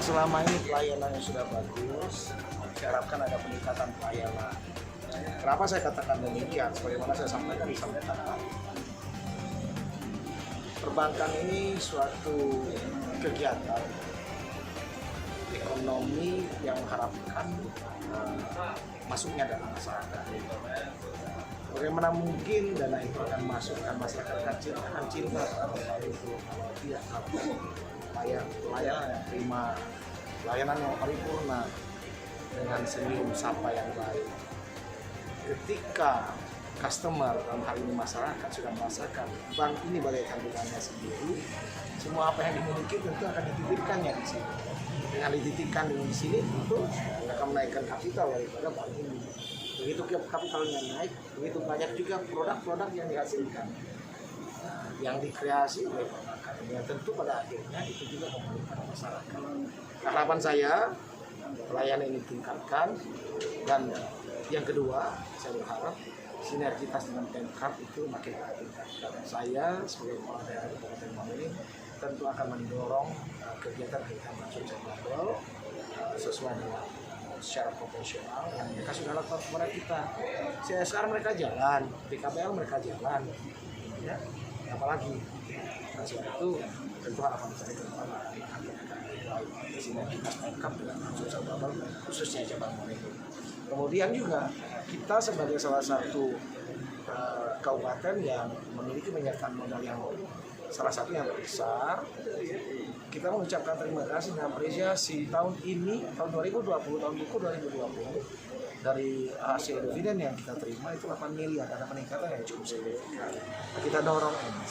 selama ini pelayanannya sudah bagus, saya harapkan ada peningkatan pelayanan. Kenapa saya katakan demikian? Sebagaimana saya sampaikan di tadi, perbankan ini suatu kegiatan ekonomi yang mengharapkan masuknya dana masyarakat. Bagaimana mungkin dana itu akan masuk dan masyarakat akan cinta kalau itu tidak pelayanan yang prima, pelayanan yang paripurna dengan senyum sapa yang baik. Ketika customer dalam hal ini masyarakat sudah merasakan bank ini bagai tabungannya sendiri, semua apa yang dimiliki tentu akan dititipkannya di sini. Dengan dititipkan di sini tentu akan menaikkan kapital daripada bank ini. Begitu kapitalnya naik, begitu banyak juga produk-produk yang dihasilkan, yang dikreasi oleh perbankan. Yang tentu pada akhirnya itu juga memulihkan masyarakat. Harapan saya pelayanan ini tingkatkan, dan yang kedua saya berharap sinergitas dengan Pemkab itu makin ditingkatkan. Saya sebagai kepala daerah Kabupaten Mamuju tentu akan mendorong kegiatan-kegiatan sosial bubble sesuai dengan secara profesional yang mereka sudah lakukan kepada kita. CSR mereka jalan, BKPL mereka jalan, ya, apalagi. Nah, sebab itu tentu harapan saya ke depan sinergitas Pemkab dengan sosial bubble khususnya cabang Mamuju. Kemudian juga kita sebagai salah satu kabupaten yang memiliki menyertakan modal yang salah satu yang besar, kita mengucapkan terima kasih dan apresiasi tahun ini, tahun 2020, tahun buku 2020, dari hasil dividen yang kita terima itu 8 miliar, ada peningkatan yang cukup signifikan. Kita dorong ini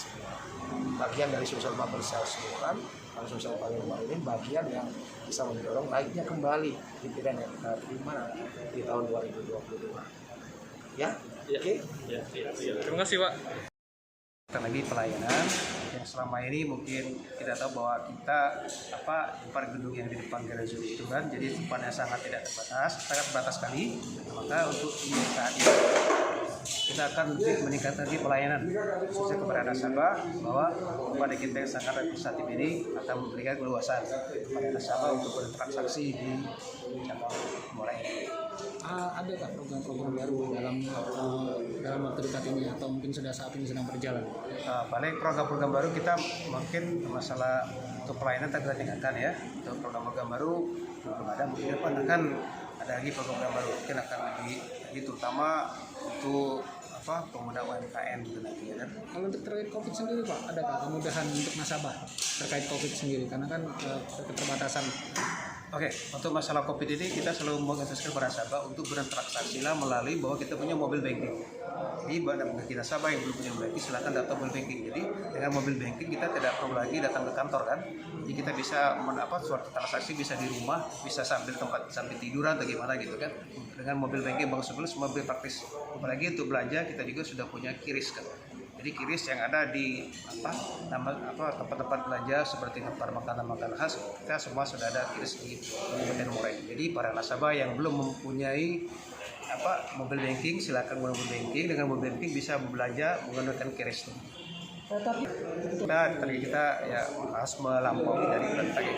bagian dari sosial bubble keseluruhan, sosial bubble ini bagian yang bisa mendorong naiknya kembali dividen yang kita terima di tahun 2022. Ya, oke. Ya. Terima kasih, Pak. Kita lagi pelayanan yang selama ini mungkin tidak tahu bahwa kita tempat gedung yang di depan garasi itu kan, jadi tempatnya sangat tidak terbatas, sangat terbatas sekali. Maka untuk saat ini kita akan lebih meningkatkan lagi pelayanan khususnya kepada nasabah, bahwa kepada kita yang sangat representatif ini akan memberikan keluasan kepada nasabah untuk bertransaksi di cabang Muara ini. Ada nggak program-program baru dalam waktu dekat ini atau mungkin sudah saat ini sedang berjalan? Paling program-program baru kita mungkin masalah untuk pelayanan kita tingkatkan ya. Untuk program-program baru belum ada, mungkin depan akan ada lagi program baru, mungkin akan lagi terutama untuk pengguna UMKM gitu nanti ya kan. Kalau untuk terkait COVID sendiri Pak, adakah kemudahan untuk nasabah terkait COVID sendiri karena kan keterbatasan? Oke, untuk masalah COVID ini kita selalu menginstruksikan para nasabah untuk bertransaksi melalui bahwa kita punya mobile banking. Jadi bagi nasabah yang belum punya banking silakan daftar mobile banking. Jadi dengan mobile banking kita tidak perlu lagi datang ke kantor kan. Jadi kita bisa suatu transaksi bisa di rumah, bisa sambil tiduran atau gimana gitu kan. Dengan mobile banking Bank Sumber semua lebih praktis. Apalagi untuk belanja kita juga sudah punya QRIS kan. Jadi QRIS yang ada di tempat-tempat belanja seperti tempat makanan khas, kita semua sudah ada QRIS di Kabupaten Muara. Jadi para nasabah yang belum mempunyai mobile banking silakan mobile banking, dengan mobile banking bisa belanja menggunakan QRIS. Kita ya harus melampaui dari berbagai